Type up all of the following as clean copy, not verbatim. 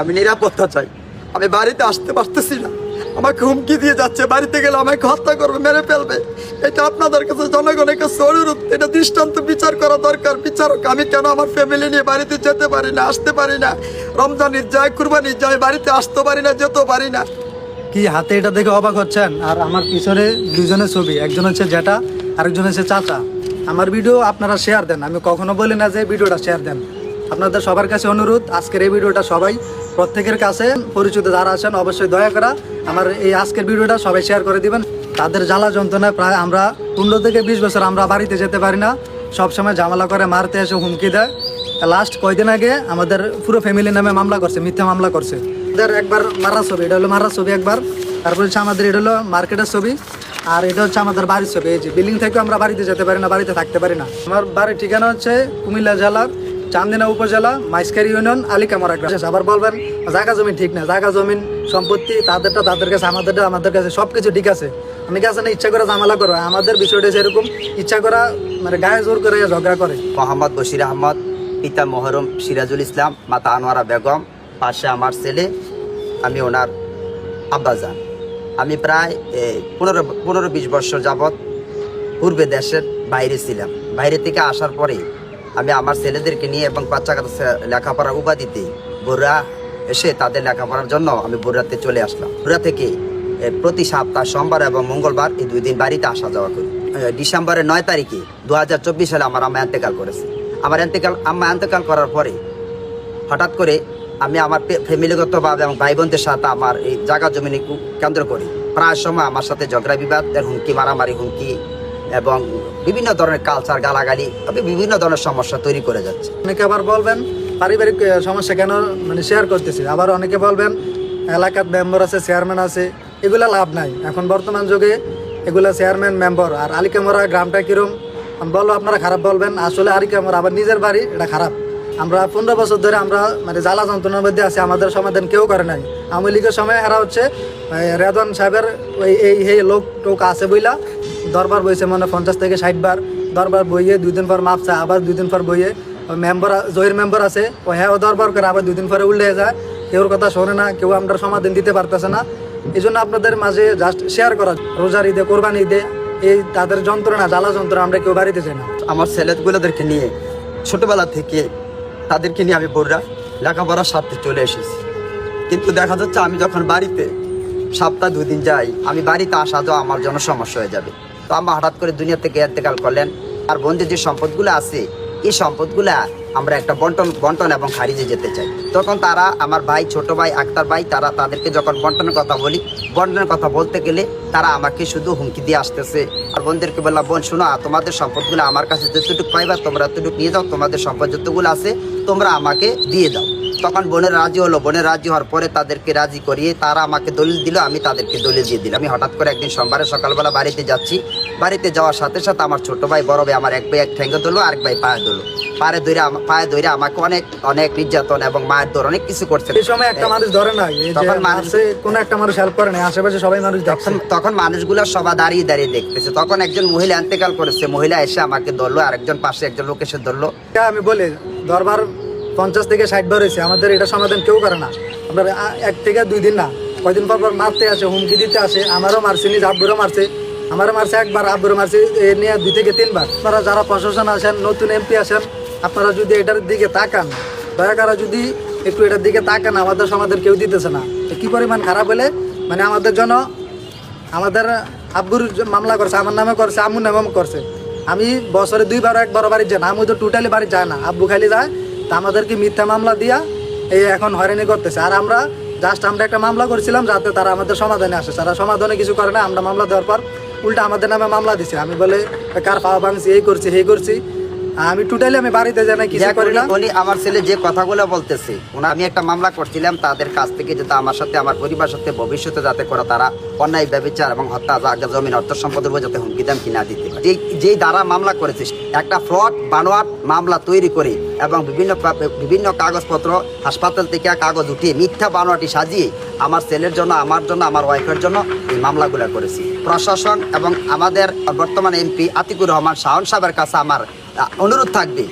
আমি নিরাপত্তা চাই। আমি বাড়িতে আসতে পারতেছি না, আমাকে হুমকি দিয়ে যাচ্ছে, বাড়িতে গেলে আমাকে হত্যা করবে, মেরে ফেলবে। এটা আপনাদের কাছে, জনগণের কাছে অনুরোধ, এটা দৃষ্টান্ত বিচার করা দরকার। বিচারক, আমি কেন আমার ফ্যামিলি নিয়ে বাড়িতে যেতে পারি না, আসতে পারি না? রমজান ঈদ যায়, কুরবানি ঈদ যায়, বাড়িতে আসতে পারি না, যেতেও পারি না। কি হাতে এটা দেখে অবাক হচ্ছেন? আর আমার পিছনে দুজনের ছবি, একজন হচ্ছে জ্যাঠা, আরেকজন হচ্ছে চাচা। আমার ভিডিও আপনারা শেয়ার দেন, আমি কখনো বলি না যে ভিডিওটা শেয়ার দেন। আপনাদের সবার কাছে অনুরোধ, আজকের এই ভিডিওটা সবাই প্রত্যেকের কাছে পরিচিত যারা আছেন অবশ্যই দয়া করা আমার এই আজকের ভিডিওটা সবাই শেয়ার করে দিবেন। তাদের জ্বালা যন্ত্রণায় প্রায় আমরা 15 থেকে 20 বছর আমরা বাড়িতে যেতে পারি না, সবসময় ঝামেলা করে, মারতে এসে হুমকি দেয়। লাস্ট কয়দিন আগে আমাদের পুরো ফ্যামিলি নামে মামলা করছে, মিথ্যা মামলা করছে। এদের একবার মারার ছবি, এটা হলো মারার ছবি একবার, তারপর হচ্ছে আমাদের এটা হলো মার্কেটের ছবি, আর এটা হচ্ছে আমাদের বাড়ির ছবি। এই যে বিল্ডিং থেকে আমরা বাড়িতে যেতে পারি না, বাড়িতে থাকতে পারি না। আমার বাড়ির ঠিকানা হচ্ছে কুমিল্লা জেলার চান্দিনা উপজেলা মাইজখালী ইউনিয়ন আলিকামরা গ্রাম। আবার বলবেন জায়গা জমি ঠিক না, জায়গা জমিন সম্পত্তি তাদেরটা তাদের কাছে, আমাদেরটা আমাদের কাছে, সবকিছু ঠিক আছে। আমি কাছে না ইচ্ছা করে ঝামেলা করো, আমাদের বিষয়টা যেরকম ইচ্ছা করা মানে গায়ে জোর করে ঝগড়া করে। মোহাম্মদ বশির আহমদ, পিতা মোহরম সিরাজুল ইসলাম, মাতা আনোয়ারা বেগম, পাশে আমার ছেলে, আমি ওনার আব্বাজান। আমি প্রায় 15-20 বছর যাবৎ পূর্বে দেশের বাইরে ছিলাম। বাইরে থেকে আসার পরে আমি আমার ছেলেদেরকে নিয়ে এবং বাচ্চা কাচ্চা লেখাপড়ার উপাধিতে বগুড়া এসে তাদের লেখাপড়ার জন্য আমি বগুড়াতে চলে আসলাম। বগুড়া থেকে প্রতি সপ্তাহ সোমবার এবং মঙ্গলবার এই 2 দিন বাড়িতে আসা যাওয়া করি। ডিসেম্বরের 9 তারিখে 2024 সালে আমার আম্মা এন্তেকাল করেছে। আমার আম্মা এন্তেকাল করার পরে হঠাৎ করে আমি আমার ফ্যামিলিগতভাবে এবং ভাই বোনদের সাথে আমার এই জায়গা জমিনে কেন্দ্র করি প্রায় সময় আমার সাথে ঝগড়া বিবাদের হুমকি, মারামারি হুমকি এবং বিভিন্ন ধরনের কালচার, গালাগালি, তবে বিভিন্ন ধরনের সমস্যা তৈরি করে যাচ্ছে। অনেকে আবার বলবেন পারিবারিক সমস্যা কেন মানে শেয়ার করতেছি, আবার অনেকে বলবেন এলাকার মেম্বার আছে, চেয়ারম্যান আছে, এগুলা লাভ নাই। এখন বর্তমান যুগে এগুলা চেয়ারম্যান, মেম্বার, আর আলিকামরা গ্রামটা কিরম বলো আপনারা খারাপ বলবেন, আসলে আলিকামরা আবার নিজের বাড়ি, এটা খারাপ। আমরা 15 বছর ধরে আমরা মানে জ্বালা যন্ত্রণার মধ্যে আছি, আমাদের সমাধান কেউ করে নাই। আওয়ামী লীগের সময় এরা হচ্ছে রেদওয়ান সাহেবের এই লোক টোক আছে বইলা দরবার বইছে, মানে 50 থেকে 60 বার দরবার বইয়ে 2 দিন পর মাপ চায়, আবার 2 দিন পর বইয়ে মেম্বার, জয়ের মেম্বার আছে ও হ্যাঁ ও দরবার করে, আবার 2 দিন পরে উল্টে যায়, কেউর কথা শোনে না, কেউ আমরা সমাধান দিতে পারতেছে না। এই জন্য আপনাদের মাঝে জাস্ট শেয়ার করা, রোজার ঈদে, কোরবানি ঈদে এই তাদের যন্ত্রণা, জ্বালা যন্ত্রণা আমরা কেউ বাড়িতে যাই না। আমার ছেলেগুলোদেরকে নিয়ে ছোটবেলা থেকে তাদেরকে নিয়ে আমি বগুড়া লেখাপড়ার স্বার্থে চলে এসেছি। কিন্তু দেখা যাচ্ছে আমি যখন বাড়িতে সপ্তাহ 2 দিন যাই, আমি বাড়িতে আসা যাওয়া আমার জন্য সমস্যা হয়ে যাবে। তো আম্মা হঠাৎ করে দুনিয়া থেকে ইন্তেকাল করলেন। আর বোনদের যে সম্পদগুলো আছে, এই সম্পদগুলা আমরা একটা বন্টন এবং খারিজে যেতে চাই। তখন তারা, আমার ভাই, ছোট ভাই, আক্তার ভাই, তাদেরকে যখন বন্টনের কথা বলি, বন্টনের কথা বলতে গেলে তারা আমাকে শুধু হুমকি দিয়ে আসতেছে। আর বোনদেরকে বললাম, বোন শোনো, তোমাদের সম্পদগুলো আমার কাছে যতটুকু পাইবা তোমরা ততটুকু নিয়ে যাও, তোমাদের সম্পদ যতগুলো আছে তোমরা আমাকে দিয়ে দাও। তখন বোনের রাজি হলো। বোনের রাজি হওয়ার পরে তাদেরকে রাজি করিয়ে তারা আমাকে দলিল দিল, আমি তাদেরকে দলিল দিয়ে দিলাম। আমি হঠাৎ করে একদিন সোমবারে সকালবেলা বাড়িতে যাচ্ছি। বাড়িতে যাওয়ার সাথে সাথে আমার ছোট ভাই, বড় ভাই, আমার এক ভাই এক ঠ্যাঙ্গে ধরলো, আরেক ভাই পায়ে ধরলো। পায়ে ধরে আমাকে অনেক নির্যাতন এবং মায়ের দৌড় অনেক কিছু করছে। এই সময় একটা মানুষ ধরে নাই, তখন মানুষে কোন একটা মানুষ হেল্প করে না, আশেপাশে সবাই মানুষ দেখছে। তখন মানুষগুলো সবাই দাঁড়িয়ে দেখতেছে। তখন একজন মহিলা ইন্তেকাল করেছে, মহিলা এসে আমাকে ধরলো, আরেকজন পাশে একজন লোক এসে ধরলো। আমি বলি দরবার 50 থেকে 60 বার হয়েছে, আমাদের এটা সমাধান কেউ করে না। আপনার 1 থেকে 2 দিন না, কয়দিন পর মারতে আসে, হুমকি দিতে আসে। আমারও মারছে, নিজ আব্বুরও মারছে, আমারও মারছে একবার, আব্বুরও মারছে, এ নিয়ে 2 থেকে 3 বার। আপনারা যারা প্রশাসন আসেন, নতুন এমপি আসেন, আপনারা যদি এটার দিকে তাকান, দয়া করে যদি একটু এটার দিকে তাকান, আমাদের সমাধান কেউ দিতেছে না। কি পরিমাণ খারাপ হলে মানে আমাদের জন্য, আমাদের আব্বুর মামলা করছে, আমার নামে করছে, আম্মুর নামে করছে। আমি বছরে 2 বার 1 বার বাড়ি যাই না, আম্মু তো টোটালি বাড়ি যায় না, আব্বু খালি যায়। তা আমাদেরকে মিথ্যা মামলা দিয়া এই এখন হয়রানি করতেছে। আর আমরা আমরা একটা মামলা করছিলাম যাতে তারা আমাদের সমাধানে আসে, তারা সমাধানে কিছু করে না। আমরা মামলা দেওয়ার পর উল্টা আমাদের নামে মামলা দিছে। আমি বলে কার পাওয়া ভাঙছি, এই করছি, এই করছি। আমি টোটালি আমি বাড়িতে যাই না, কিছু করি না। উনি আমার ছেলে যে কথাগুলো বলতেছে, আমি একটা মামলা করছিলাম তাদের কাছ থেকে, যাতে আমার সাথে, আমার পরিবার সাথে ভবিষ্যতে যাতে করে তারা অন্যায় ব্যভিচার এবং হত্যা, জমিন, অর্থ সম্পদের উপর যাতে হুমকি দামকি না দিতে পারে। যেই দ্বারা মামলা করেছে, একটা ফ্রড বানোয়াট মামলা তৈরি করে এবং বিভিন্ন কাগজপত্র, হাসপাতাল থেকে কাগজ উঠিয়ে মিথ্যা বানোয়াটি সাজিয়ে আমার ছেলের জন্য, আমার জন্য, আমার ওয়াইফের জন্য এই মামলাগুলো করেছি। প্রশাসন এবং আমাদের বর্তমান এমপি আতিকুর রহমান শাওন সাহেবের কাছে আমার অনুরোধ থাকবে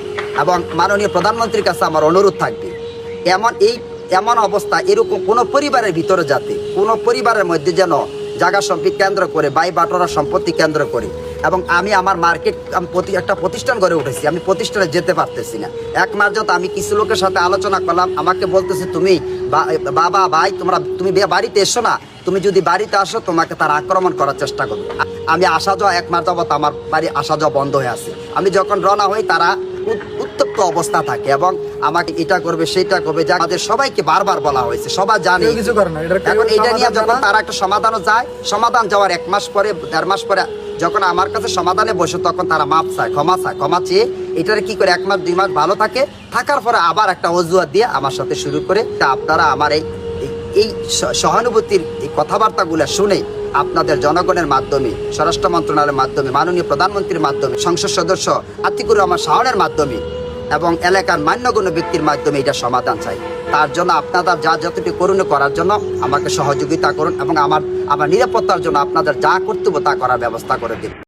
এবং মাননীয় প্রধানমন্ত্রীর কাছে আমার অনুরোধ থাকবে, এমন এমন অবস্থা এরকম কোনো পরিবারের ভিতরে যাতে কোনো পরিবারের মধ্যে যেন জায়গা সম্পত্তি কেন্দ্র করে বাই বাটোয়ারা সম্পত্তি কেন্দ্র করে, এবং আমি আমার মার্কেট একটা প্রতিষ্ঠান গড়ে উঠেছি, আমি প্রতিষ্ঠানে যেতে পারতেছি না। এক মাস যত আমি কিছু লোকের সাথে আলোচনা করলাম, আমাকে বলতেছে তুমি বাবা ভাই তুমি বাড়িতে এসো না, তুমি যদি বাড়িতে আসো তোমাকে তারা আক্রমণ করার চেষ্টা করবে। আমি আসা যাওয়া এক মাস যাবত আমার বাড়ি আসা যাওয়া বন্ধ হয়ে আছে। আমি যখন রওনা হই তারা উত্তপ্ত অবস্থা থাকে এবং আমাকে এটা করবে সেটা করবে, যা আমাদের সবাইকে বারবার বলা হয়েছে, সবাই জানে। কেউ কিছু করে না, এটার কেউ এখন এটা নিয়ে সমাধান যখন জানা- তারা একটা সমাধানও যায়, সমাধান যাওয়ার 1 মাস পরে 1.5 মাস পরে যখন আমার কাছে সমাধানে বসে তখন তারা মাপ চায়, ক্ষমা চেয়ে এটারে কি করে 1 মাস 2 মাস ভালো থাকার পরে আবার একটা অজুহাত দিয়ে আমার সাথে শুরু করে। তা আপনারা আমার এই সহানুভূতির এই কথাবার্তাগুলো শুনে আপনাদের জনগণের মাধ্যমে, স্বরাষ্ট্র মন্ত্রণালয়ের মাধ্যমে, মাননীয় প্রধানমন্ত্রীর মাধ্যমে, সংসদ সদস্য আতিকুর রহমান শাওনের মাধ্যমে এবং এলাকার মান্যগণ্য ব্যক্তির মাধ্যমে এটা সমাধান চাই। তার জন্য আপনারা যতটুকু করুণ করার জন্য আমাকে সহযোগিতা করুন এবং আমার নিরাপত্তার জন্য আপনাদের যা কর্তব্য তা করার ব্যবস্থা করে দিন।